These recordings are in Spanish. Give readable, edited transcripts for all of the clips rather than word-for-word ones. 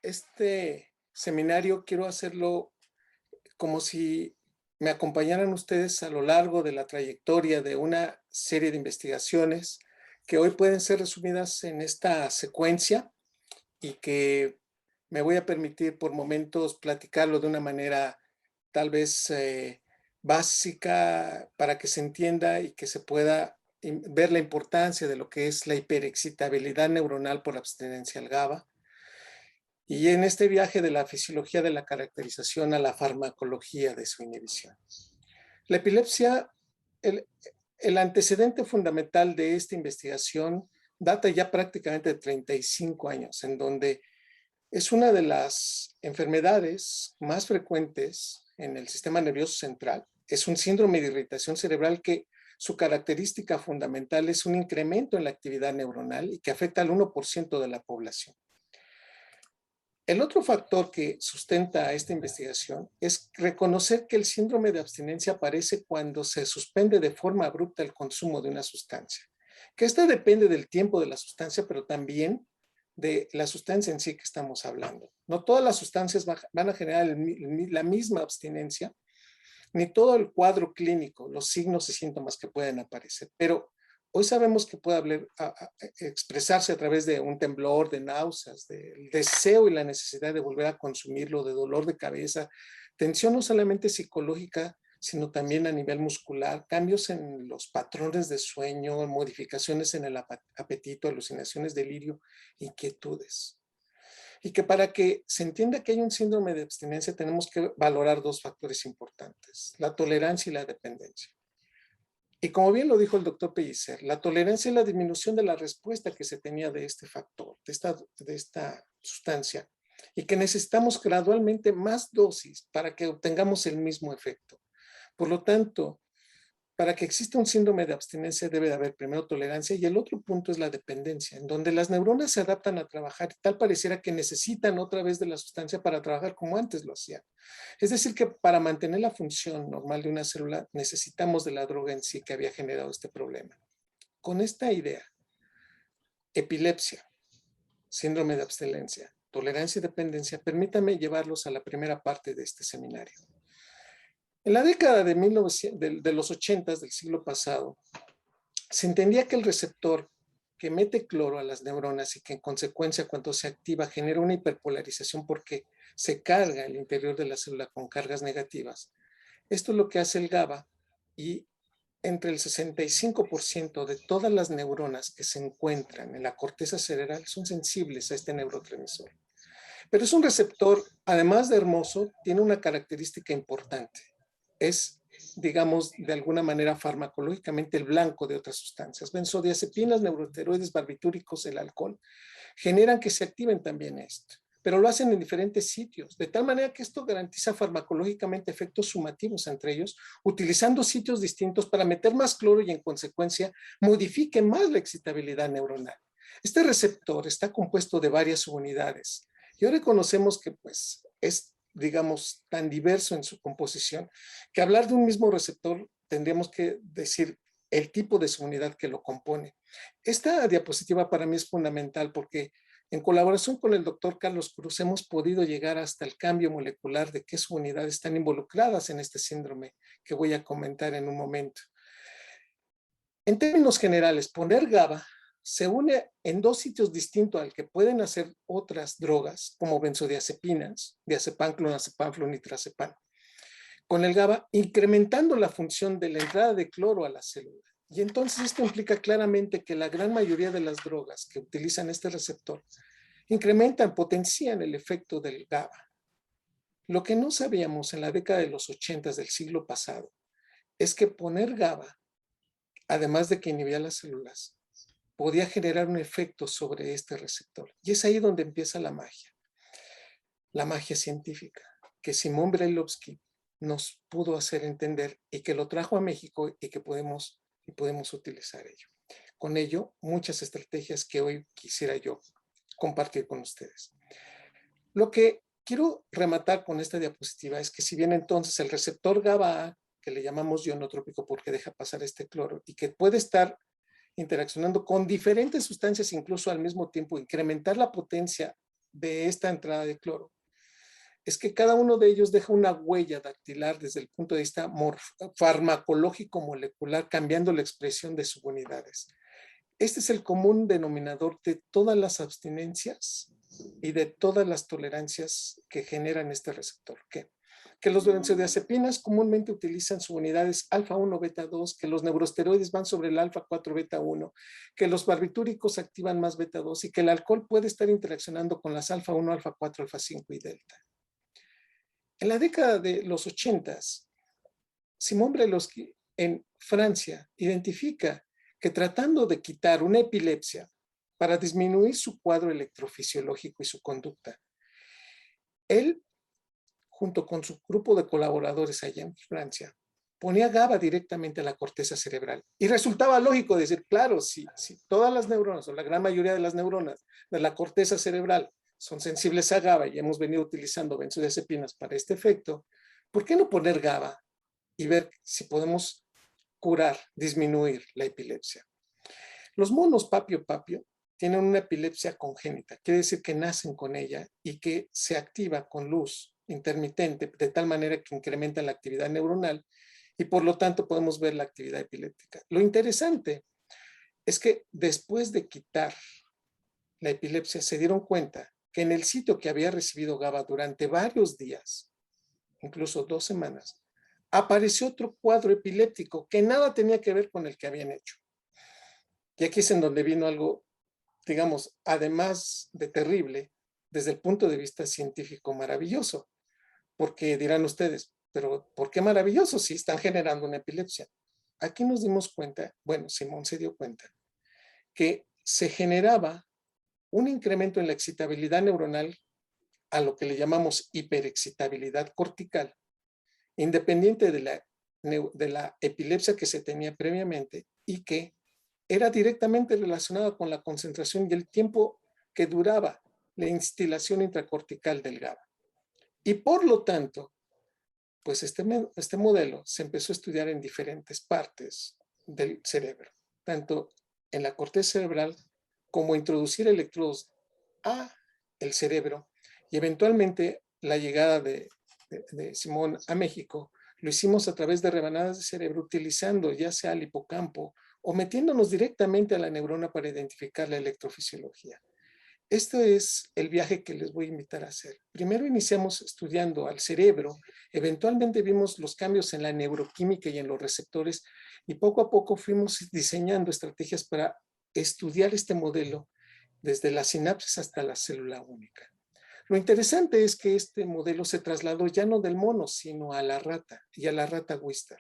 este seminario quiero hacerlo como si me acompañaran ustedes a lo largo de la trayectoria de una serie de investigaciones que hoy pueden ser resumidas en esta secuencia y que me voy a permitir por momentos platicarlo de una manera tal vez básica para que se entienda y que se pueda ver la importancia de lo que es la hiperexcitabilidad neuronal por abstinencia al GABA. Y en este viaje de la fisiología de la caracterización a la farmacología de su inhibición. La epilepsia, el, el antecedente fundamental de esta investigación data ya prácticamente de 35 años, en donde es una de las enfermedades más frecuentes en el sistema nervioso central. Es un síndrome de irritación cerebral que su característica fundamental es un incremento en la actividad neuronal y que afecta al 1% de la población. El otro factor que sustenta esta investigación es reconocer que el síndrome de abstinencia aparece cuando se suspende de forma abrupta el consumo de una sustancia. Que esta depende del tiempo de la sustancia, pero también de la sustancia en sí que estamos hablando. No todas las sustancias van a generar la misma abstinencia, ni todo el cuadro clínico, los signos y síntomas que pueden aparecer, pero hoy sabemos que puede expresarse a través de un temblor, de náuseas, del deseo y la necesidad de volver a consumirlo, de dolor de cabeza, tensión no solamente psicológica, sino también a nivel muscular, cambios en los patrones de sueño, modificaciones en el apetito, alucinaciones, delirio, inquietudes. Y que para que se entienda que hay un síndrome de abstinencia tenemos que valorar dos factores importantes, la tolerancia y la dependencia. Y como bien lo dijo el doctor Pellicer, la tolerancia es la disminución de la respuesta que se tenía de este factor, de esta sustancia, y que necesitamos gradualmente más dosis para que obtengamos el mismo efecto. Por lo tanto, para que exista un síndrome de abstinencia debe de haber primero tolerancia y el otro punto es la dependencia, en donde las neuronas se adaptan a trabajar y tal pareciera que necesitan otra vez de la sustancia para trabajar como antes lo hacían. Es decir, que para mantener la función normal de una célula necesitamos de la droga en sí que había generado este problema. Con esta idea, epilepsia, síndrome de abstinencia, tolerancia y dependencia, permítame llevarlos a la primera parte de este seminario. En la década de los 80 del siglo pasado, se entendía que el receptor que mete cloro a las neuronas y que en consecuencia cuando se activa genera una hiperpolarización porque se carga el interior de la célula con cargas negativas. Esto es lo que hace el GABA y entre el 65% de todas las neuronas que se encuentran en la corteza cerebral son sensibles a este neurotransmisor. Pero es un receptor, además de hermoso, tiene una característica importante. Es, digamos, de alguna manera farmacológicamente el blanco de otras sustancias. Benzodiazepinas, neuroesteroides, barbitúricos, el alcohol, generan que se activen también esto, pero lo hacen en diferentes sitios, de tal manera que esto garantiza farmacológicamente efectos sumativos entre ellos, utilizando sitios distintos para meter más cloro y en consecuencia modifique más la excitabilidad neuronal. Este receptor está compuesto de varias subunidades y ahora conocemos que pues es, digamos, tan diverso en su composición que hablar de un mismo receptor tendríamos que decir el tipo de subunidad que lo compone. Esta diapositiva para mí es fundamental porque en colaboración con el doctor Carlos Cruz hemos podido llegar hasta el cambio molecular de qué subunidades están involucradas en este síndrome que voy a comentar en un momento. En términos generales, poner GABA se une en dos sitios distintos al que pueden hacer otras drogas como benzodiazepinas, diazepam, clonazepam, flunitrazepam, con el GABA incrementando la función de la entrada de cloro a la célula. Y entonces esto implica claramente que la gran mayoría de las drogas que utilizan este receptor incrementan, potencian el efecto del GABA. Lo que no sabíamos en la década de los 80 del siglo pasado es que poner GABA, además de que inhibía las células, podía generar un efecto sobre este receptor. Y es ahí donde empieza la magia científica, que Simón Brailovsky nos pudo hacer entender y que lo trajo a México y que podemos utilizar ello. Con ello, muchas estrategias que hoy quisiera yo compartir con ustedes. Lo que quiero rematar con esta diapositiva es que si bien entonces el receptor GABA, que le llamamos ionotrópico porque deja pasar este cloro y que puede estar interaccionando con diferentes sustancias incluso al mismo tiempo, incrementar la potencia de esta entrada de cloro es que cada uno de ellos deja una huella dactilar desde el punto de vista farmacológico molecular, cambiando la expresión de subunidades. Este es el común denominador de todas las abstinencias y de todas las tolerancias que generan este receptor. ¿Qué? Que los benzodiazepinas comúnmente utilizan subunidades alfa 1, beta 2, que los neuroesteroides van sobre el alfa 4, beta 1, que los barbitúricos activan más beta 2 y que el alcohol puede estar interaccionando con las alfa 1, alfa 4, alfa 5 y delta. En la década de los 80, Simón Brzezinski en Francia identifica que tratando de quitar una epilepsia para disminuir su cuadro electrofisiológico y su conducta, él, junto con su grupo de colaboradores allá en Francia, ponía GABA directamente a la corteza cerebral. Y resultaba lógico decir, claro, si todas las neuronas, o la gran mayoría de las neuronas de la corteza cerebral son sensibles a GABA y hemos venido utilizando benzodiazepinas para este efecto, ¿por qué no poner GABA y ver si podemos curar, disminuir la epilepsia? Los monos papio-papio tienen una epilepsia congénita, quiere decir que nacen con ella y que se activa con luz intermitente de tal manera que incrementa la actividad neuronal y por lo tanto podemos ver la actividad epiléptica. Lo interesante es que después de quitar la epilepsia se dieron cuenta que en el sitio que había recibido GABA durante varios días, incluso 2 semanas, apareció otro cuadro epiléptico que nada tenía que ver con el que habían hecho. Y aquí es en donde vino algo, digamos, además de terrible, desde el punto de vista científico maravilloso, porque dirán ustedes, pero ¿por qué maravilloso si están generando una epilepsia? Aquí nos dimos cuenta, bueno, Simón se dio cuenta, que se generaba un incremento en la excitabilidad neuronal a lo que le llamamos hiperexcitabilidad cortical, independiente de la epilepsia que se tenía previamente y que era directamente relacionada con la concentración y el tiempo que duraba la instilación intracortical del GABA. Y por lo tanto, pues este modelo se empezó a estudiar en diferentes partes del cerebro, tanto en la corteza cerebral como introducir electrodos a el cerebro y eventualmente la llegada de Simón a México lo hicimos a través de rebanadas de cerebro utilizando ya sea el hipocampo o metiéndonos directamente a la neurona para identificar la electrofisiología. Este es el viaje que les voy a invitar a hacer. Primero iniciamos estudiando al cerebro, eventualmente vimos los cambios en la neuroquímica y en los receptores y poco a poco fuimos diseñando estrategias para estudiar este modelo desde la sinapsis hasta la célula única. Lo interesante es que este modelo se trasladó ya no del mono, sino a la rata y a la rata Wistar.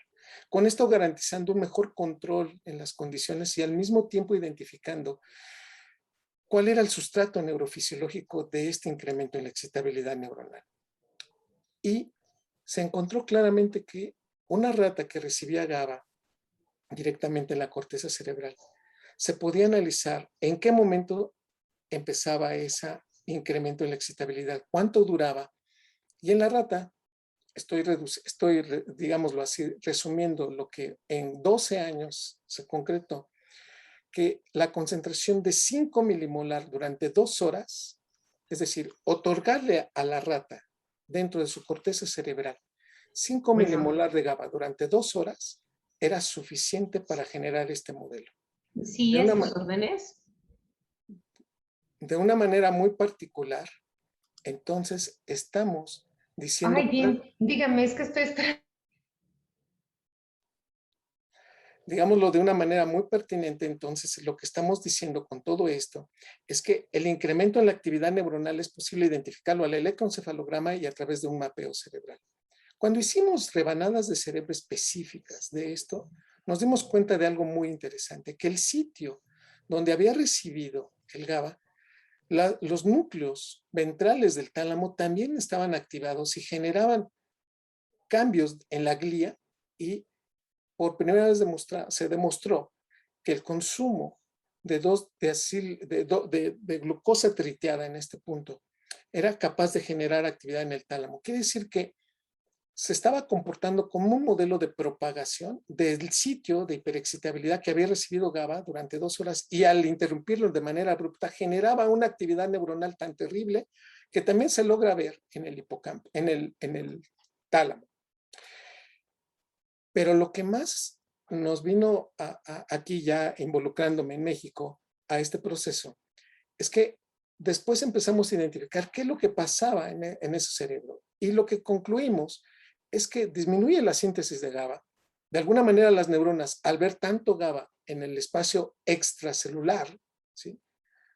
Con esto garantizando un mejor control en las condiciones y al mismo tiempo identificando cuál era el sustrato neurofisiológico de este incremento en la excitabilidad neuronal. Y se encontró claramente que una rata que recibía GABA directamente en la corteza cerebral, se podía analizar en qué momento empezaba ese incremento en la excitabilidad, cuánto duraba. Y en la rata, digámoslo así, resumiendo lo que en 12 años se concretó, que la concentración de 5 milimolar durante 2 horas, es decir, otorgarle a la rata dentro de su corteza cerebral 5 milimolar de GABA durante 2 horas era suficiente para generar este modelo. ¿Sigue sus órdenes? De una manera muy particular, entonces estamos diciendo... Ay, bien, dígame, es que estoy esperando. Digámoslo de una manera muy pertinente, entonces lo que estamos diciendo con todo esto es que el incremento en la actividad neuronal es posible identificarlo al electroencefalograma y a través de un mapeo cerebral. Cuando hicimos rebanadas de cerebro específicas de esto, nos dimos cuenta de algo muy interesante, que el sitio donde había recibido el GABA, los núcleos ventrales del tálamo también estaban activados y generaban cambios en la glía y por primera vez se demostró que el consumo de glucosa triteada en este punto era capaz de generar actividad en el tálamo. Quiere decir que se estaba comportando como un modelo de propagación del sitio de hiperexcitabilidad que había recibido GABA durante 2 horas y al interrumpirlo de manera abrupta generaba una actividad neuronal tan terrible que también se logra ver en el hipocampo, en el tálamo. Pero lo que más nos vino aquí ya involucrándome en México a este proceso es que después empezamos a identificar qué es lo que pasaba en ese cerebro. Y lo que concluimos es que disminuye la síntesis de GABA. De alguna manera las neuronas, al ver tanto GABA en el espacio extracelular, ¿sí?,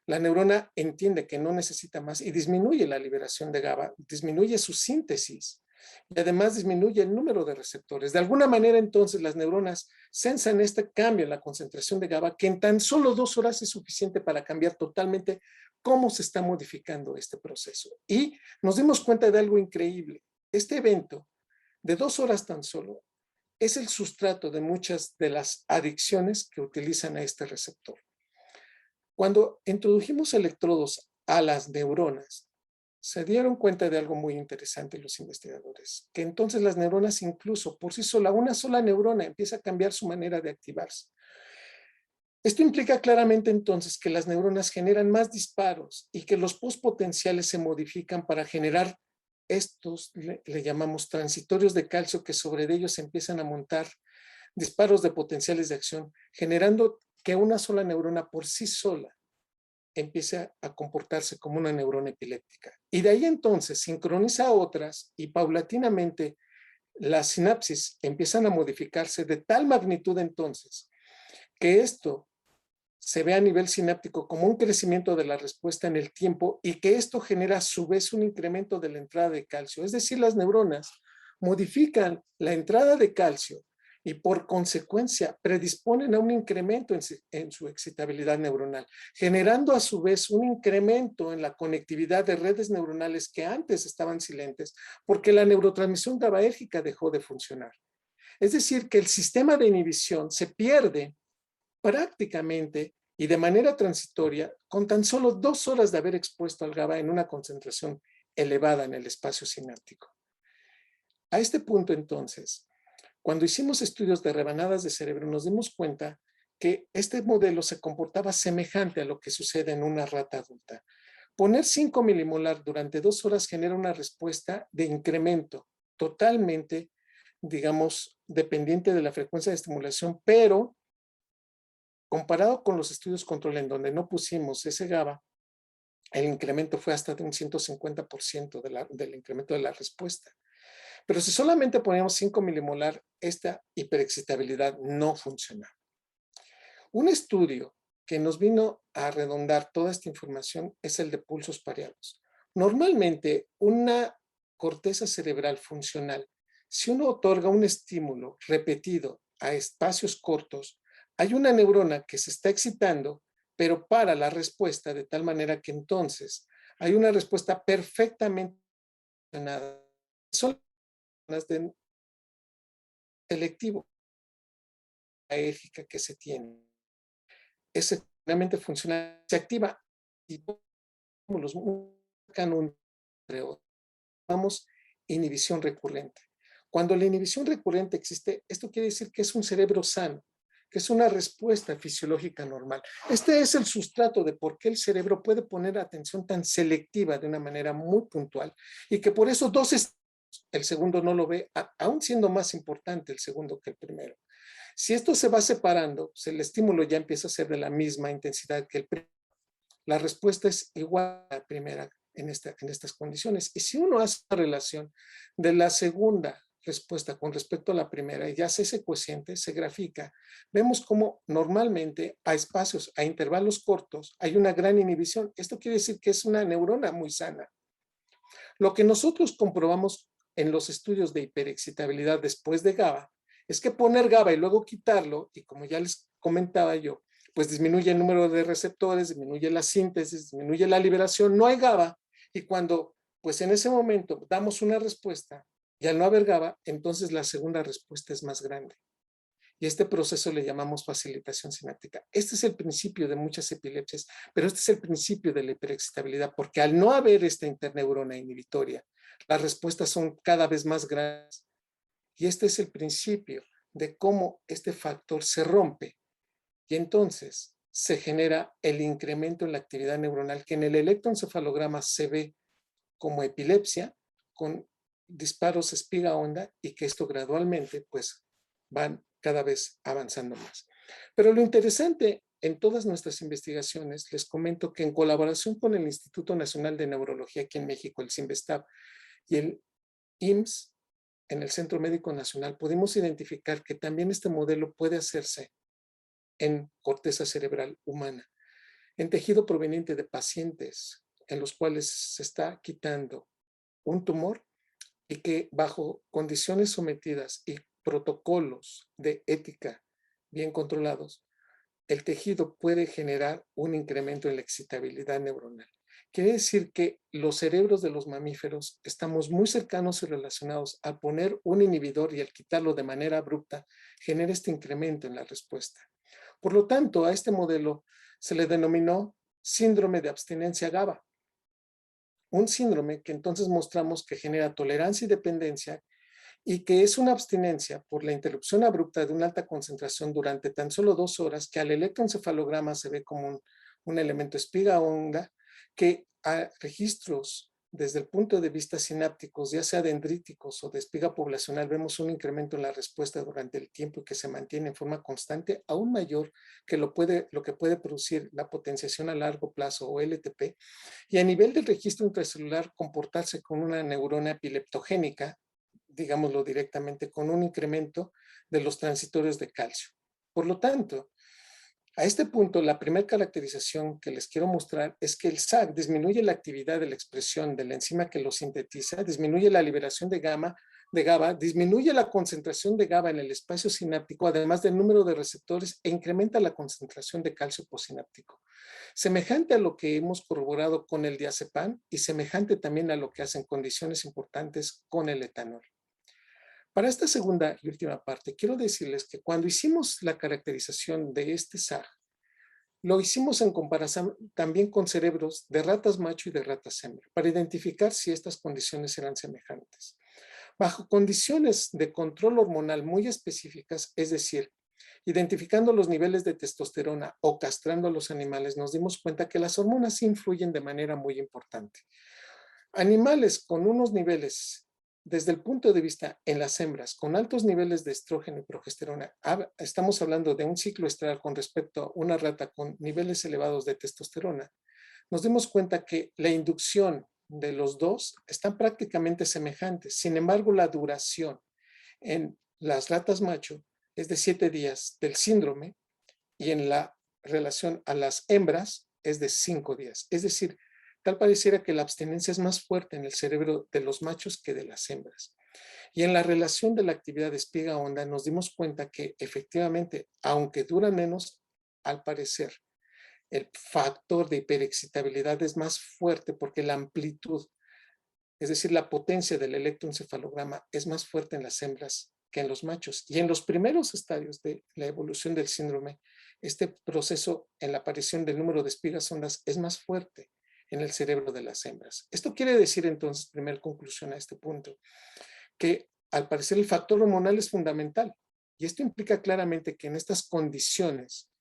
la neurona entiende que no necesita más y disminuye la liberación de GABA, disminuye su síntesis y además disminuye el número de receptores. De alguna manera, entonces, las neuronas sensan este cambio en la concentración de GABA que en tan solo 2 horas es suficiente para cambiar totalmente cómo se está modificando este proceso. Y nos dimos cuenta de algo increíble. Este evento de 2 horas tan solo es el sustrato de muchas de las adicciones que utilizan a este receptor. Cuando introdujimos electrodos a las neuronas, se dieron cuenta de algo muy interesante los investigadores, que entonces las neuronas incluso por sí sola, una sola neurona empieza a cambiar su manera de activarse. Esto implica claramente entonces que las neuronas generan más disparos y que los postpotenciales se modifican para generar estos, le llamamos transitorios de calcio, que sobre ellos se empiezan a montar disparos de potenciales de acción, generando que una sola neurona por sí sola empiece a comportarse como una neurona epiléptica. Y de ahí entonces sincroniza a otras y paulatinamente las sinapsis empiezan a modificarse de tal magnitud entonces que esto se ve a nivel sináptico como un crecimiento de la respuesta en el tiempo y que esto genera a su vez un incremento de la entrada de calcio. Es decir, las neuronas modifican la entrada de calcio y por consecuencia predisponen a un incremento en su excitabilidad neuronal, generando a su vez un incremento en la conectividad de redes neuronales que antes estaban silentes porque la neurotransmisión GABAérgica dejó de funcionar. Es decir, que el sistema de inhibición se pierde prácticamente y de manera transitoria con tan solo 2 horas de haber expuesto al GABA en una concentración elevada en el espacio sináptico. A este punto, entonces, cuando hicimos estudios de rebanadas de cerebro, nos dimos cuenta que este modelo se comportaba semejante a lo que sucede en una rata adulta. Poner 5 milimolar durante 2 horas genera una respuesta de incremento totalmente, digamos, dependiente de la frecuencia de estimulación, pero comparado con los estudios control en donde no pusimos ese GABA, el incremento fue hasta de un 150% del incremento de la respuesta. Pero si solamente poníamos 5 milimolar, esta hiperexcitabilidad no funcionaba. Un estudio que nos vino a redondar toda esta información es el de pulsos pareados. Normalmente, una corteza cerebral funcional, si uno otorga un estímulo repetido a espacios cortos, hay una neurona que se está excitando, pero para la respuesta de tal manera que entonces hay una respuesta perfectamente funcionada. Son las de selectivo enérgica que se tiene. Es extremadamente funcional, se activa y los canón, llamamos inhibición recurrente. Cuando la inhibición recurrente existe, esto quiere decir que es un cerebro sano, que es una respuesta fisiológica normal. Este es el sustrato de por qué el cerebro puede poner atención tan selectiva de una manera muy puntual y que por eso el segundo no lo ve, aún siendo más importante el segundo que el primero. Si esto se va separando, pues el estímulo ya empieza a ser de la misma intensidad que el primero. La respuesta es igual a la primera en estas condiciones. Y si uno hace una relación de la segunda respuesta con respecto a la primera y ya hace ese cociente, se grafica, vemos cómo normalmente a espacios, a intervalos cortos, hay una gran inhibición. Esto quiere decir que es una neurona muy sana. Lo que nosotros comprobamos en los estudios de hiperexcitabilidad después de GABA es que poner GABA y luego quitarlo, y como ya les comentaba yo, pues disminuye el número de receptores, disminuye la síntesis, disminuye la liberación, no hay GABA, y cuando pues en ese momento damos una respuesta y al no haber GABA, entonces la segunda respuesta es más grande. Y este proceso le llamamos facilitación sináptica. Este es el principio de muchas epilepsias, pero este es el principio de la hiperexcitabilidad, porque al no haber esta interneurona inhibitoria, las respuestas son cada vez más grandes Y este es el principio de cómo este factor se rompe y entonces se genera el incremento en la actividad neuronal que en el electroencefalograma se ve como epilepsia con disparos espiga onda y que esto gradualmente pues van cada vez avanzando más. Pero lo interesante en todas nuestras investigaciones, les comento que en colaboración con el Instituto Nacional de Neurología aquí en México, el CINVESTAB y el IMSS, en el Centro Médico Nacional, pudimos identificar que también este modelo puede hacerse en corteza cerebral humana, en tejido proveniente de pacientes en los cuales se está quitando un tumor y que bajo condiciones sometidas y protocolos de ética bien controlados, el tejido puede generar un incremento en la excitabilidad neuronal. Quiere decir que los cerebros de los mamíferos estamos muy cercanos y relacionados. Al poner un inhibidor y al quitarlo de manera abrupta, genera este incremento en la respuesta. Por lo tanto, a este modelo se le denominó síndrome de abstinencia GABA. Un síndrome que entonces mostramos que genera tolerancia y dependencia y que es una abstinencia por la interrupción abrupta de una alta concentración durante tan solo 2 horas que al electroencefalograma se ve como un elemento espiga onda que a registros desde el punto de vista sinápticos, ya sea dendríticos o de espiga poblacional, vemos un incremento en la respuesta durante el tiempo y que se mantiene en forma constante, aún mayor que lo que puede producir la potenciación a largo plazo o LTP, y a nivel del registro intracelular comportarse con una neurona epileptogénica, digámoslo directamente, con un incremento de los transitorios de calcio. Por lo tanto, a este punto, la primera caracterización que les quiero mostrar es que el SAG disminuye la actividad de la expresión de la enzima que lo sintetiza, disminuye la liberación de GABA, disminuye la concentración de GABA en el espacio sináptico, además del número de receptores, e incrementa la concentración de calcio postsináptico. Semejante a lo que hemos corroborado con el diazepam y semejante también a lo que hacen condiciones importantes con el etanol. Para esta segunda y última parte, quiero decirles que cuando hicimos la caracterización de este SAG, lo hicimos en comparación también con cerebros de ratas macho y de ratas hembra, para identificar si estas condiciones eran semejantes. Bajo condiciones de control hormonal muy específicas, es decir, identificando los niveles de testosterona o castrando a los animales, nos dimos cuenta que las hormonas influyen de manera muy importante. Animales con unos niveles, desde el punto de vista en las hembras, con altos niveles de estrógeno y progesterona, estamos hablando de un ciclo estral con respecto a una rata con niveles elevados de testosterona, nos dimos cuenta que la inducción de los dos están prácticamente semejantes. Sin embargo, la duración en las ratas macho es de 7 días del síndrome y en la relación a las hembras es de 5 días. Es decir, tal pareciera que la abstinencia es más fuerte en el cerebro de los machos que de las hembras. Y en la relación de la actividad de espiga onda nos dimos cuenta que efectivamente, aunque dura menos, al parecer, el factor de hiperexcitabilidad es más fuerte porque la amplitud, es decir, la potencia del electroencefalograma es más fuerte en las hembras que en los machos. Y en los primeros estadios de la evolución del síndrome, este proceso en la aparición del número de espigas ondas es más fuerte en el cerebro de las hembras. Esto quiere decir entonces, primera conclusión a este punto, que al parecer el factor hormonal es fundamental. Y esto implica claramente que en estas condiciones,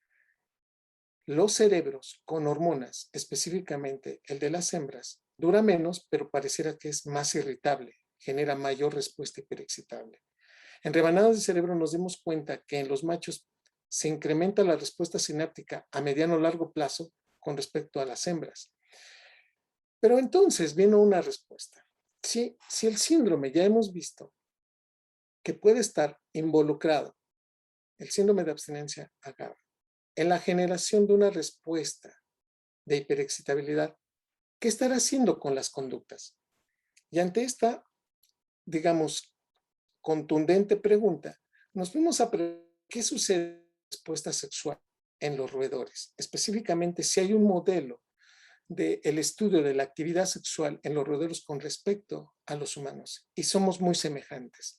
los cerebros con hormonas, específicamente el de las hembras, dura menos, pero pareciera que es más irritable, genera mayor respuesta hiperexcitable. En rebanadas de cerebro nos dimos cuenta que en los machos se incrementa la respuesta sináptica a mediano o largo plazo con respecto a las hembras. Pero entonces viene una respuesta. Si el síndrome ya hemos visto que puede estar involucrado, el síndrome de abstinencia a GABA, en la generación de una respuesta de hiperexcitabilidad, ¿qué estará haciendo con las conductas? Y ante esta, digamos, contundente pregunta, nos fuimos a preguntar qué sucede en la respuesta sexual en los roedores, específicamente si hay un modelo del estudio de la actividad sexual en los roedores con respecto a los humanos, y somos muy semejantes.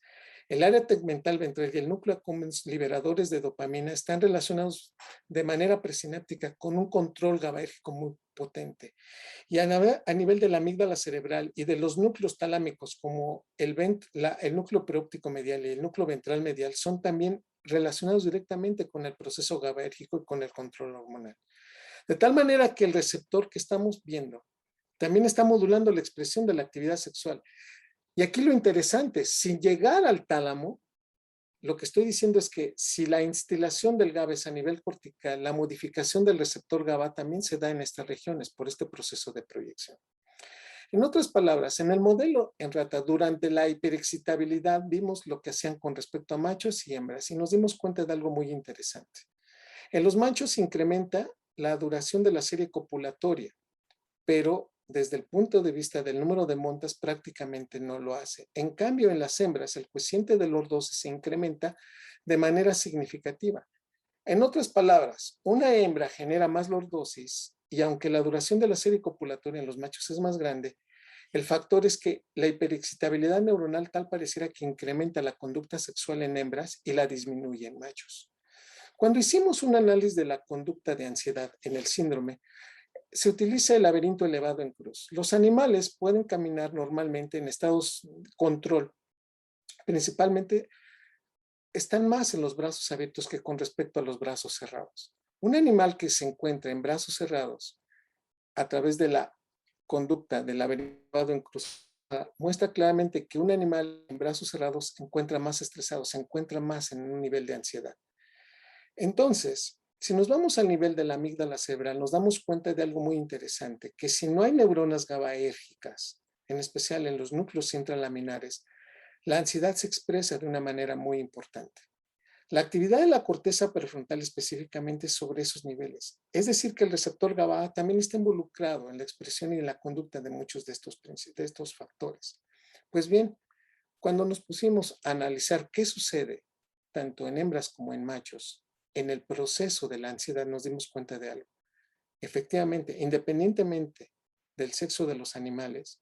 El área tegmental ventral y el núcleo accumbens liberadores de dopamina están relacionados de manera presináptica con un control GABAérgico muy potente. Y a nivel de la amígdala cerebral y de los núcleos talámicos como el núcleo preóptico medial y el núcleo ventral medial son también relacionados directamente con el proceso GABAérgico y con el control hormonal. De tal manera que el receptor que estamos viendo también está modulando la expresión de la actividad sexual. Y aquí lo interesante, sin llegar al tálamo, lo que estoy diciendo es que si la instilación del GABA es a nivel cortical, la modificación del receptor GABA también se da en estas regiones por este proceso de proyección. En otras palabras, en el modelo en rata, durante la hiperexcitabilidad, vimos lo que hacían con respecto a machos y hembras y nos dimos cuenta de algo muy interesante. En los machos se incrementa la duración de la serie copulatoria, pero desde el punto de vista del número de montas prácticamente no lo hace. En cambio, en las hembras, el coeficiente de lordosis se incrementa de manera significativa. En otras palabras, una hembra genera más lordosis y aunque la duración de la serie copulatoria en los machos es más grande, el factor es que la hiperexcitabilidad neuronal tal pareciera que incrementa la conducta sexual en hembras y la disminuye en machos. Cuando hicimos un análisis de la conducta de ansiedad en el síndrome, se utiliza el laberinto elevado en cruz. Los animales pueden caminar normalmente en estados de control. Principalmente están más en los brazos abiertos que con respecto a los brazos cerrados. Un animal que se encuentra en brazos cerrados a través de la conducta del laberinto elevado en cruz muestra claramente que un animal en brazos cerrados se encuentra más estresado, se encuentra más en un nivel de ansiedad. Entonces, si nos vamos al nivel de la amígdala cerebral, nos damos cuenta de algo muy interesante, que si no hay neuronas GABAérgicas, en especial en los núcleos intralaminares, la ansiedad se expresa de una manera muy importante. La actividad de la corteza prefrontal específicamente es sobre esos niveles. Es decir, que el receptor GABA también está involucrado en la expresión y en la conducta de muchos de estos factores. Pues bien, cuando nos pusimos a analizar qué sucede tanto en hembras como en machos, en el proceso de la ansiedad nos dimos cuenta de algo. Efectivamente, independientemente del sexo de los animales,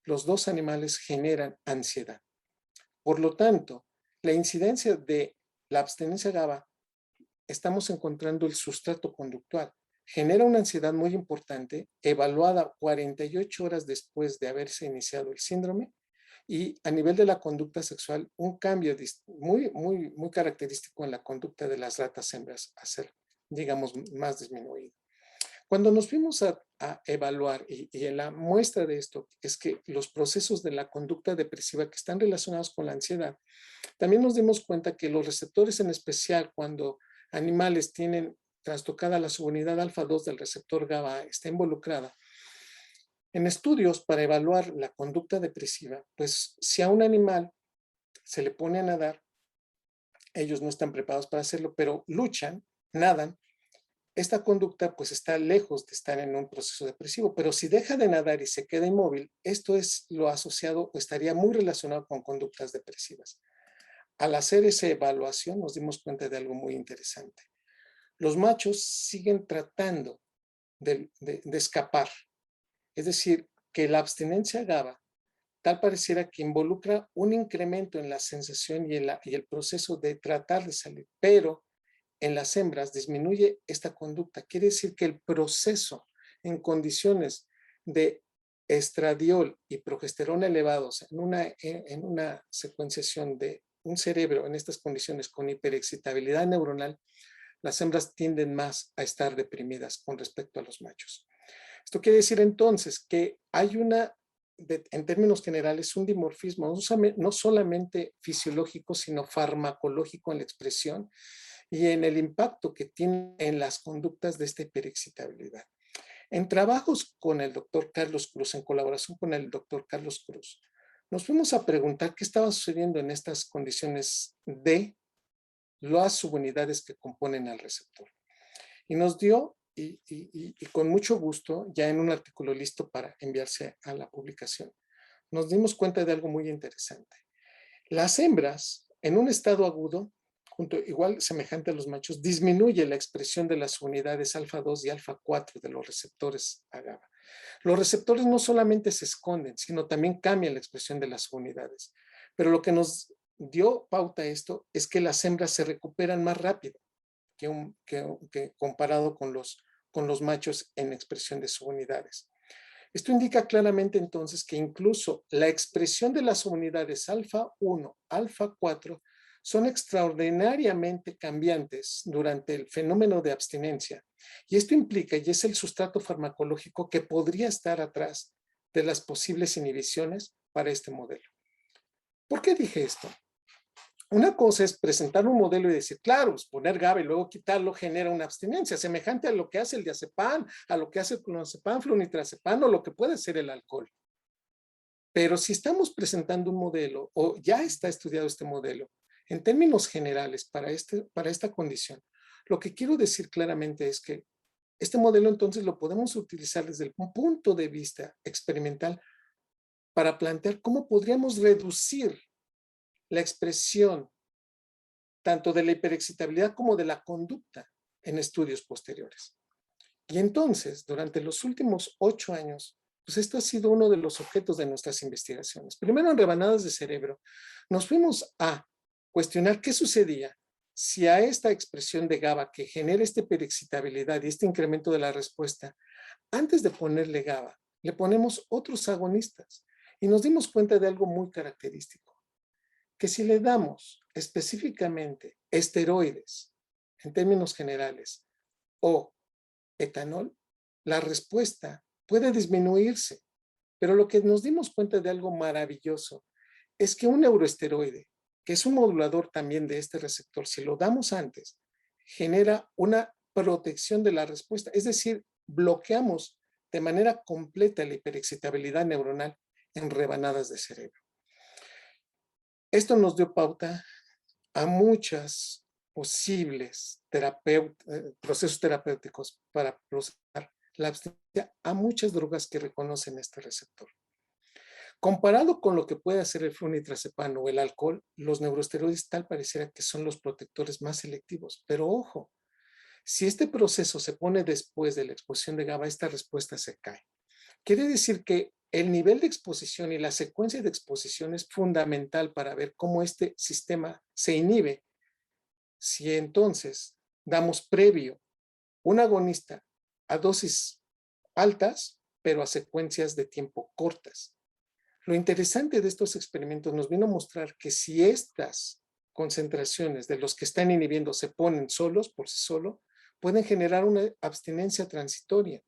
los dos animales generan ansiedad. Por lo tanto, la incidencia de la abstinencia GABA, estamos encontrando el sustrato conductual. Genera una ansiedad muy importante, evaluada 48 horas después de haberse iniciado el síndrome, y a nivel de la conducta sexual, un cambio muy característico en la conducta de las ratas hembras, a ser, digamos, más disminuido. Cuando nos fuimos a evaluar, y en la muestra de esto, es que los procesos de la conducta depresiva que están relacionados con la ansiedad, también nos dimos cuenta que los receptores, en especial cuando animales tienen trastocada la subunidad alfa-2 del receptor GABA, está involucrada. En estudios para evaluar la conducta depresiva, pues si a un animal se le pone a nadar, ellos no están preparados para hacerlo, pero luchan, nadan, esta conducta pues está lejos de estar en un proceso depresivo, pero si deja de nadar y se queda inmóvil, esto es lo asociado o estaría muy relacionado con conductas depresivas. Al hacer esa evaluación nos dimos cuenta de algo muy interesante. Los machos siguen tratando de escapar, es decir, que la abstinencia GABA tal pareciera que involucra un incremento en la sensación y el proceso de tratar de salir, pero en las hembras disminuye esta conducta. Quiere decir que el proceso en condiciones de estradiol y progesterona elevados en una secuenciación de un cerebro en estas condiciones con hiperexcitabilidad neuronal, las hembras tienden más a estar deprimidas con respecto a los machos. Esto quiere decir entonces que hay en términos generales, un dimorfismo no solamente fisiológico, sino farmacológico en la expresión y en el impacto que tiene en las conductas de esta hiperexcitabilidad. En trabajos con el doctor Carlos Cruz, en colaboración con el doctor Carlos Cruz, nos fuimos a preguntar qué estaba sucediendo en estas condiciones de las subunidades que componen al receptor. Y nos dio, y con mucho gusto, ya en un artículo listo para enviarse a la publicación, nos dimos cuenta de algo muy interesante. Las hembras, en un estado agudo, igual semejante a los machos, disminuye la expresión de las unidades alfa-2 y alfa-4 de los receptores a GABA. Los receptores no solamente se esconden, sino también cambian la expresión de las unidades. Pero lo que nos dio pauta a esto es que las hembras se recuperan más rápido que comparado con los machos en expresión de subunidades. Esto indica claramente entonces que incluso la expresión de las subunidades alfa 1, alfa 4 son extraordinariamente cambiantes durante el fenómeno de abstinencia. Y esto implica, y es el sustrato farmacológico que podría estar atrás de las posibles inhibiciones para este modelo. ¿Por qué dije esto? Una cosa es presentar un modelo y decir, claro, poner GABA y luego quitarlo genera una abstinencia, semejante a lo que hace el diazepam, a lo que hace el clonazepam, flunitrazepam o lo que puede ser el alcohol. Pero si estamos presentando un modelo, o ya está estudiado este modelo, en términos generales para esta condición, lo que quiero decir claramente es que este modelo entonces lo podemos utilizar desde un punto de vista experimental para plantear cómo podríamos reducir la expresión tanto de la hiperexcitabilidad como de la conducta en estudios posteriores. Y entonces, durante los últimos 8 años, pues esto ha sido uno de los objetos de nuestras investigaciones. Primero, en rebanadas de cerebro, nos fuimos a cuestionar qué sucedía si a esta expresión de GABA que genera esta hiperexcitabilidad y este incremento de la respuesta, antes de ponerle GABA, le ponemos otros agonistas. Y nos dimos cuenta de algo muy característico, que si le damos específicamente esteroides, en términos generales, o etanol, la respuesta puede disminuirse. Pero lo que nos dimos cuenta de algo maravilloso es que un neuroesteroide, que es un modulador también de este receptor, si lo damos antes, genera una protección de la respuesta. Es decir, bloqueamos de manera completa la hiperexcitabilidad neuronal en rebanadas de cerebro. Esto nos dio pauta a muchos posibles procesos terapéuticos para procesar la abstinencia, a muchas drogas que reconocen este receptor. Comparado con lo que puede hacer el flunitrazepam o el alcohol, los neuroesteroides tal pareciera que son los protectores más selectivos. Pero ojo, si este proceso se pone después de la exposición de GABA, esta respuesta se cae. Quiere decir que el nivel de exposición y la secuencia de exposición es fundamental para ver cómo este sistema se inhibe. Si entonces damos previo un agonista a dosis altas, pero a secuencias de tiempo cortas. Lo interesante de estos experimentos nos vino a mostrar que si estas concentraciones de los que están inhibiendo se ponen solos, por sí solo, pueden generar una abstinencia transitoria.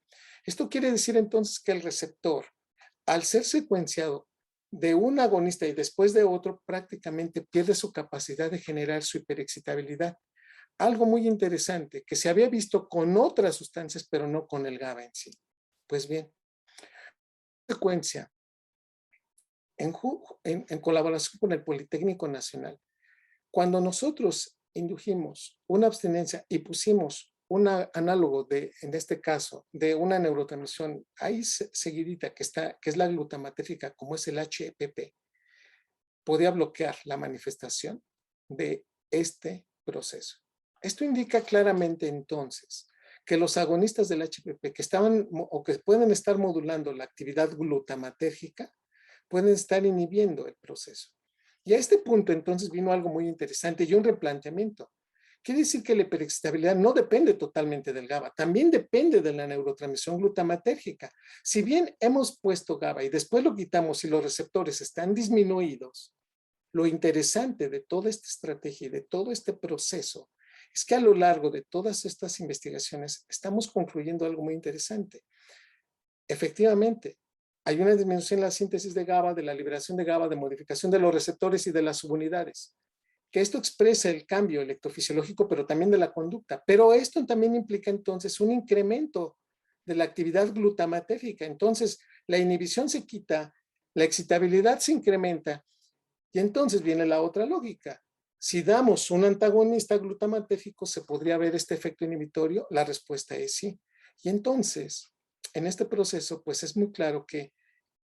Esto quiere decir entonces que el receptor, al ser secuenciado de un agonista y después de otro, prácticamente pierde su capacidad de generar su hiperexcitabilidad. Algo muy interesante que se había visto con otras sustancias, pero no con el GABA en sí. Pues bien, secuencia, en colaboración con el Politécnico Nacional, cuando nosotros indujimos una abstinencia y pusimos un análogo en este caso, de una neurotransmisión ahí seguidita que es la glutamatérgica, como es el HPP, podía bloquear la manifestación de este proceso. Esto indica claramente entonces que los agonistas del HPP que estaban o que pueden estar modulando la actividad glutamatérgica pueden estar inhibiendo el proceso. Y a este punto entonces vino algo muy interesante y un replanteamiento. Quiere decir que la hiperexcitabilidad no depende totalmente del GABA, también depende de la neurotransmisión glutamatérgica. Si bien hemos puesto GABA y después lo quitamos y los receptores están disminuidos, lo interesante de toda esta estrategia y de todo este proceso es que a lo largo de todas estas investigaciones estamos concluyendo algo muy interesante. Efectivamente, hay una disminución en la síntesis de GABA, de la liberación de GABA, de modificación de los receptores y de las subunidades. Que esto expresa el cambio electrofisiológico, pero también de la conducta. Pero esto también implica entonces un incremento de la actividad glutamatérgica. Entonces, la inhibición se quita, la excitabilidad se incrementa, y entonces viene la otra lógica. Si damos un antagonista glutamatérgico, ¿se podría ver este efecto inhibitorio? La respuesta es sí. Y entonces, en este proceso, pues es muy claro que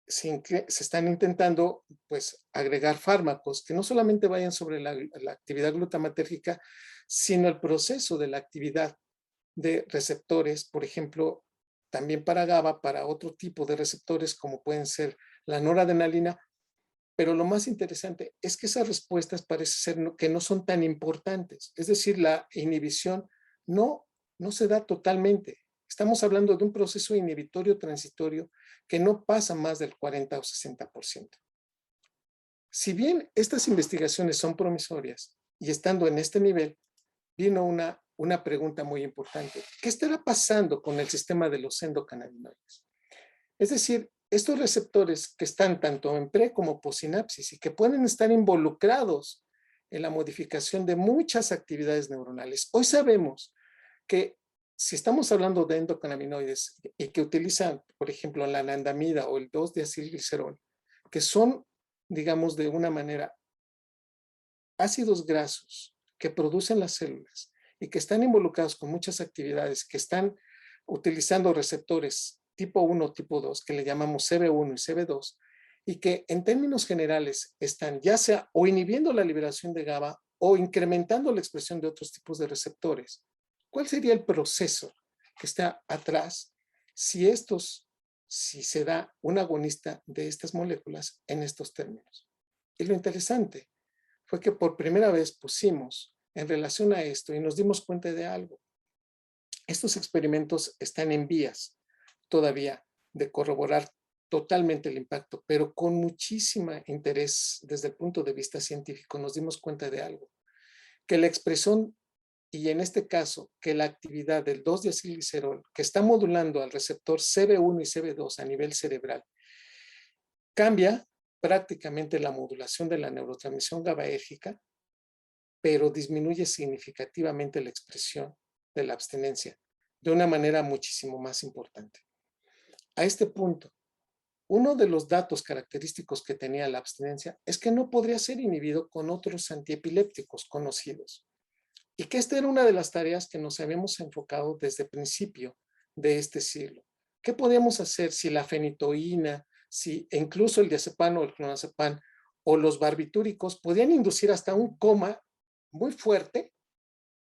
se están intentando pues agregar fármacos que no solamente vayan sobre la actividad glutamatérgica, sino el proceso de la actividad de receptores, por ejemplo, también para GABA, para otro tipo de receptores como pueden ser la noradrenalina, Pero lo más interesante es que esas respuestas parece ser que no son tan importantes. Es decir, la inhibición no se da totalmente. Estamos hablando de un proceso inhibitorio transitorio que no pasa más del 40 o 60%. Si bien estas investigaciones son promisorias y estando en este nivel, vino una pregunta muy importante. ¿Qué estará pasando con el sistema de los endocannabinoides? Es decir, estos receptores que están tanto en pre como postsinapsis y que pueden estar involucrados en la modificación de muchas actividades neuronales. Hoy sabemos que si estamos hablando de endocannabinoides y que utilizan, por ejemplo, la anandamida o el 2-deacilglicerol, que son, digamos, de una manera ácidos grasos que producen las células y que están involucrados con muchas actividades, que están utilizando receptores tipo 1, tipo 2, que le llamamos CB1 y CB2, y que en términos generales están ya sea o inhibiendo la liberación de GABA o incrementando la expresión de otros tipos de receptores. ¿Cuál sería el proceso que está atrás si se da un agonista de estas moléculas en estos términos? Y lo interesante fue que por primera vez pusimos en relación a esto y nos dimos cuenta de algo. Estos experimentos están en vías todavía de corroborar totalmente el impacto, pero con muchísimo interés desde el punto de vista científico nos dimos cuenta de algo, que la expresión y en este caso que la actividad del 2-deacilglicerol que está modulando al receptor CB1 y CB2 a nivel cerebral cambia prácticamente la modulación de la neurotransmisión GABAérgica, pero disminuye significativamente la expresión de la abstinencia de una manera muchísimo más importante. A este punto, uno de los datos característicos que tenía la abstinencia es que no podría ser inhibido con otros antiepilépticos conocidos y que esta era una de las tareas que nos habíamos enfocado desde el principio de este siglo. ¿Qué podíamos hacer si la fenitoína, si incluso el diazepam o el clonazepam o los barbitúricos podían inducir hasta un coma muy fuerte,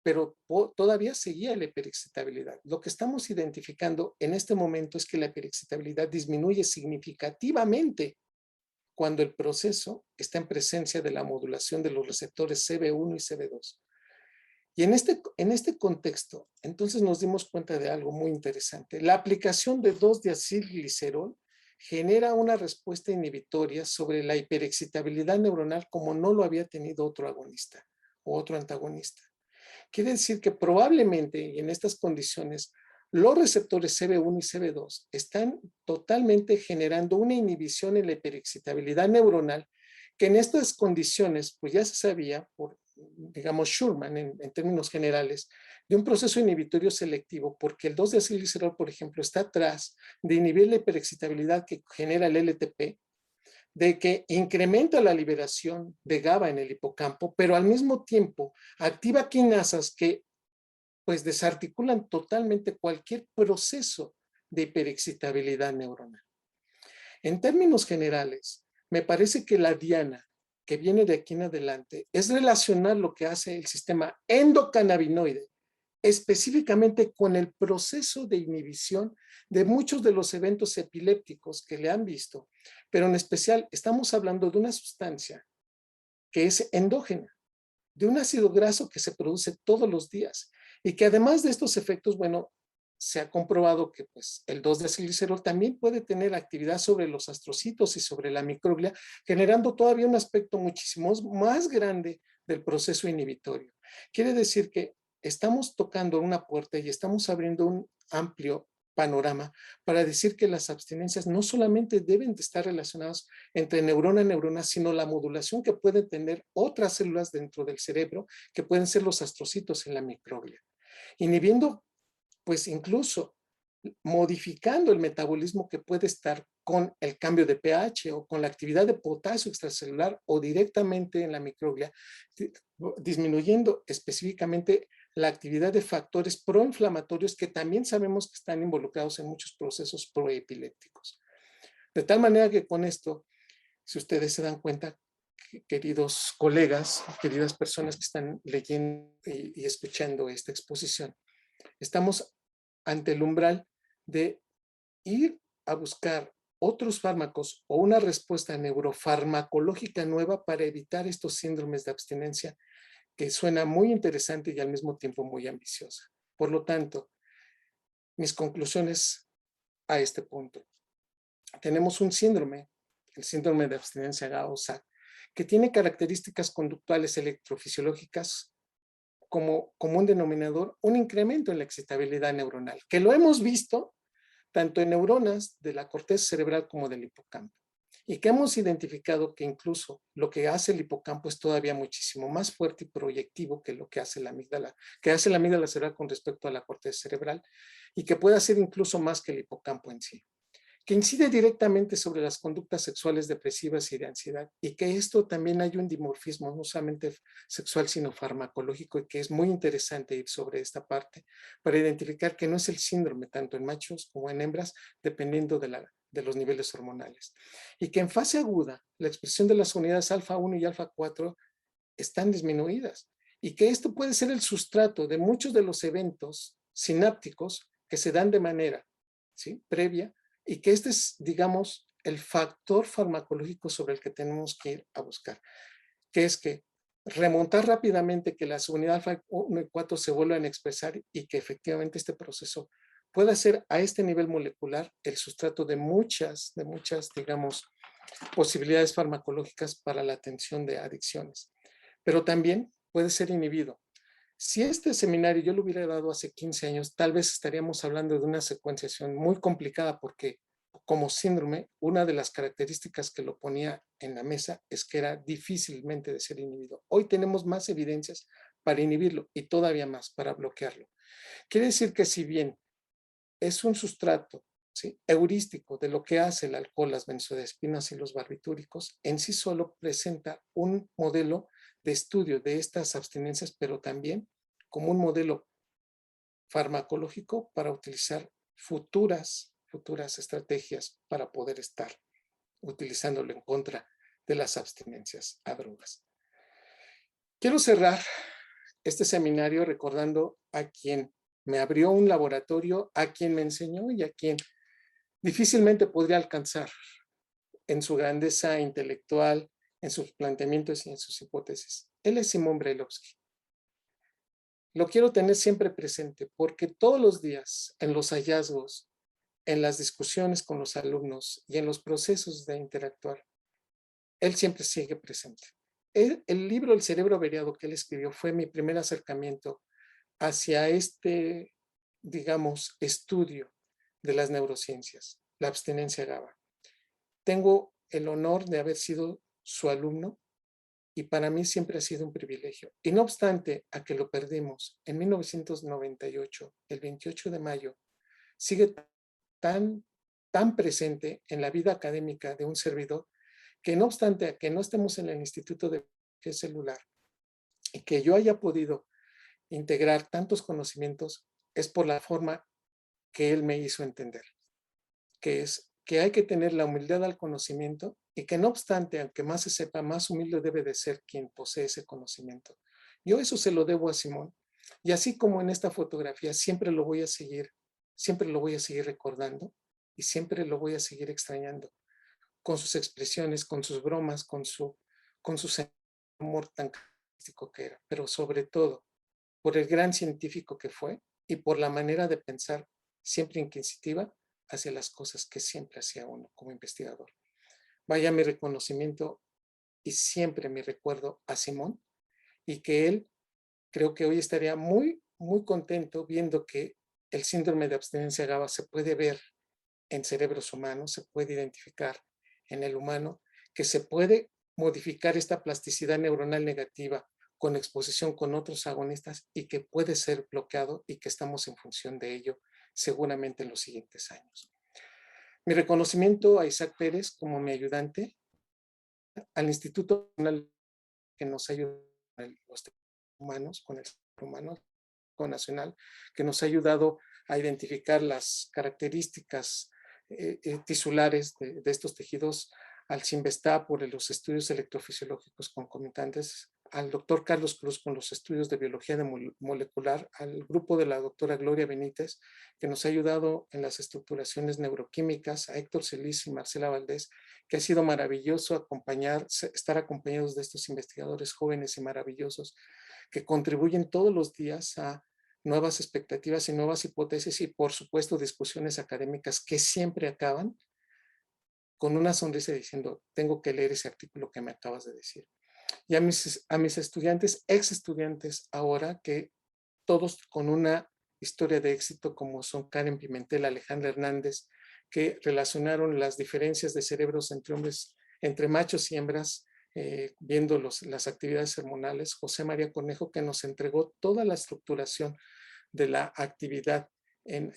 pero todavía seguía la hiperexcitabilidad? Lo que estamos identificando en este momento es que la hiperexcitabilidad disminuye significativamente cuando el proceso está en presencia de la modulación de los receptores CB1 y CB2. Y en este contexto, entonces nos dimos cuenta de algo muy interesante. La aplicación de 2-deacilglicerol genera una respuesta inhibitoria sobre la hiperexcitabilidad neuronal como no lo había tenido otro agonista o otro antagonista. Quiere decir que probablemente, y en estas condiciones, los receptores CB1 y CB2 están totalmente generando una inhibición en la hiperexcitabilidad neuronal, que en estas condiciones, pues ya se sabía, por, digamos, Schulman, en términos generales, de un proceso inhibitorio selectivo, porque el 2-deacilglicerol, por ejemplo, está atrás de inhibir la hiperexcitabilidad que genera el LTP, de que incrementa la liberación de GABA en el hipocampo, pero al mismo tiempo activa quinasas que pues desarticulan totalmente cualquier proceso de hiperexcitabilidad neuronal. En términos generales, me parece que la diana que viene de aquí en adelante es relacionar lo que hace el sistema endocannabinoide específicamente con el proceso de inhibición de muchos de los eventos epilépticos que le han visto, pero en especial estamos hablando de una sustancia que es endógena, de un ácido graso que se produce todos los días y que además de estos efectos, bueno, se ha comprobado que pues, el 2-deacilglicerol también puede tener actividad sobre los astrocitos y sobre la microglia, generando todavía un aspecto muchísimo más grande del proceso inhibitorio. Quiere decir que estamos tocando una puerta y estamos abriendo un amplio panorama para decir que las abstinencias no solamente deben de estar relacionadas entre neurona y neurona, sino la modulación que pueden tener otras células dentro del cerebro, que pueden ser los astrocitos en la microglia, inhibiendo pues incluso modificando el metabolismo que puede estar con el cambio de pH o con la actividad de potasio extracelular o directamente en la microglia, disminuyendo específicamente la actividad de factores proinflamatorios que también sabemos que están involucrados en muchos procesos proepilépticos. De tal manera que con esto, si ustedes se dan cuenta, queridos colegas, queridas personas que están leyendo y escuchando esta exposición, estamos ante el umbral de ir a buscar otros fármacos o una respuesta neurofarmacológica nueva para evitar estos síndromes de abstinencia, que suena muy interesante y al mismo tiempo muy ambiciosa. Por lo tanto, mis conclusiones a este punto. Tenemos un síndrome, el síndrome de abstinencia GABA, que tiene características conductuales electrofisiológicas como un denominador, un incremento en la excitabilidad neuronal, que lo hemos visto tanto en neuronas de la corteza cerebral como del hipocampo, y que hemos identificado que incluso lo que hace el hipocampo es todavía muchísimo más fuerte y proyectivo que lo que hace la amígdala cerebral con respecto a la corteza cerebral, y que puede hacer incluso más que el hipocampo en sí, que incide directamente sobre las conductas sexuales depresivas y de ansiedad, y que esto también hay un dimorfismo no solamente sexual sino farmacológico, y que es muy interesante ir sobre esta parte para identificar que no es el síndrome tanto en machos como en hembras dependiendo de los niveles hormonales, y que en fase aguda la expresión de las unidades alfa 1 y alfa 4 están disminuidas, y que esto puede ser el sustrato de muchos de los eventos sinápticos que se dan de manera, ¿sí?, previa, y que este es, digamos, el factor farmacológico sobre el que tenemos que ir a buscar, que es que remontar rápidamente que las unidades alfa 1 y 4 se vuelvan a expresar, y que efectivamente este proceso pueda ser a este nivel molecular el sustrato de muchas, digamos, posibilidades farmacológicas para la atención de adicciones. Pero también puede ser inhibido. Si este seminario yo lo hubiera dado hace 15 años, tal vez estaríamos hablando de una secuenciación muy complicada, porque como síndrome, una de las características que lo ponía en la mesa es que era difícilmente de ser inhibido. Hoy tenemos más evidencias para inhibirlo y todavía más para bloquearlo. Quiere decir que si bien es un sustrato, ¿sí?, heurístico de lo que hace el alcohol, las benzodiazepinas y los barbitúricos, en sí solo presenta un modelo de estudio de estas abstinencias, pero también como un modelo farmacológico para utilizar futuras estrategias para poder estar utilizándolo en contra de las abstinencias a drogas. Quiero cerrar este seminario recordando a quien me abrió un laboratorio, a quien me enseñó y a quien difícilmente podría alcanzar en su grandeza intelectual, en sus planteamientos y en sus hipótesis. Él es Simón Brailovsky. Lo quiero tener siempre presente porque todos los días, en los hallazgos, en las discusiones con los alumnos y en los procesos de interactuar, él siempre sigue presente. El libro El cerebro averiado que él escribió fue mi primer acercamiento hacia este, digamos, estudio de las neurociencias, la abstinencia GABA. Tengo el honor de haber sido su alumno y para mí siempre ha sido un privilegio. Y no obstante a que lo perdimos en 1998, el 28 de mayo, sigue tan presente en la vida académica de un servidor, que no obstante a que no estemos en el Instituto de Biología Celular y que yo haya podido integrar tantos conocimientos, es por la forma que él me hizo entender, que es que hay que tener la humildad al conocimiento y que no obstante, aunque más se sepa, más humilde debe de ser quien posee ese conocimiento. Yo eso se lo debo a Simón, y así como en esta fotografía siempre lo voy a seguir recordando y siempre lo voy a seguir extrañando, con sus expresiones, con sus bromas, con su amor tan característico que era, pero sobre todo por el gran científico que fue y por la manera de pensar siempre inquisitiva hacia las cosas que siempre hacía uno como investigador. Vaya mi reconocimiento y siempre mi recuerdo a Simón, y que él creo que hoy estaría muy, muy contento viendo que el síndrome de abstinencia GABA se puede ver en cerebros humanos, se puede identificar en el humano, que se puede modificar esta plasticidad neuronal negativa con exposición con otros agonistas y que puede ser bloqueado y que estamos en función de ello seguramente en los siguientes años. Mi reconocimiento a Isaac Pérez como mi ayudante, al Instituto que nos ayuda con los humanos, con el humano nacional, que nos ha ayudado a identificar las características tisulares de estos tejidos, al CIMBESTA por los estudios electrofisiológicos concomitantes, al doctor Carlos Cruz con los estudios de biología molecular, al grupo de la doctora Gloria Benítez, que nos ha ayudado en las estructuraciones neuroquímicas, a Héctor Celis y Marcela Valdés, que ha sido maravilloso estar acompañados de estos investigadores jóvenes y maravillosos que contribuyen todos los días a nuevas expectativas y nuevas hipótesis y, por supuesto, discusiones académicas que siempre acaban con una sonrisa diciendo, tengo que leer ese artículo que me acabas de decir. Y a mis estudiantes, ex estudiantes ahora, que todos con una historia de éxito, como son Karen Pimentel, Alejandra Hernández, que relacionaron las diferencias de cerebros entre hombres, entre machos y hembras, viendo las actividades hormonales. José María Cornejo, que nos entregó toda la estructuración de la actividad en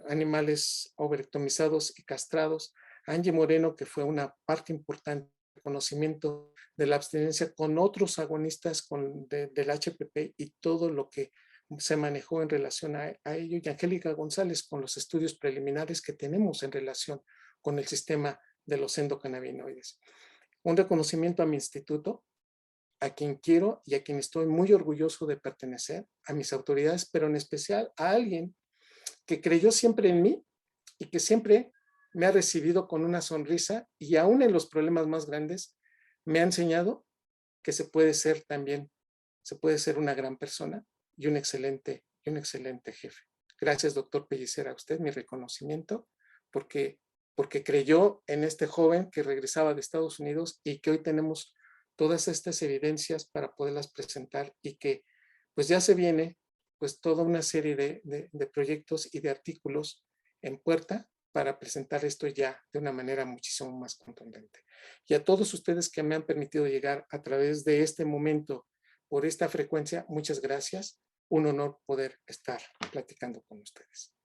animales overectomizados y castrados. Angie Moreno, que fue una parte importante del conocimiento de la abstinencia con otros agonistas del HPP y todo lo que se manejó en relación a ello, y Angélica González con los estudios preliminares que tenemos en relación con el sistema de los endocannabinoides. Un reconocimiento a mi instituto, a quien quiero y a quien estoy muy orgulloso de pertenecer, a mis autoridades, pero en especial a alguien que creyó siempre en mí y que siempre me ha recibido con una sonrisa y aún en los problemas más grandes me ha enseñado que se puede ser una gran persona y un excelente jefe. Gracias, doctor Pellicer, a usted mi reconocimiento porque creyó en este joven que regresaba de Estados Unidos y que hoy tenemos todas estas evidencias para poderlas presentar y que pues ya se viene pues toda una serie de proyectos y de artículos en puerta para presentar esto ya de una manera muchísimo más contundente. Y a todos ustedes que me han permitido llegar a través de este momento por esta frecuencia, muchas gracias. Un honor poder estar platicando con ustedes.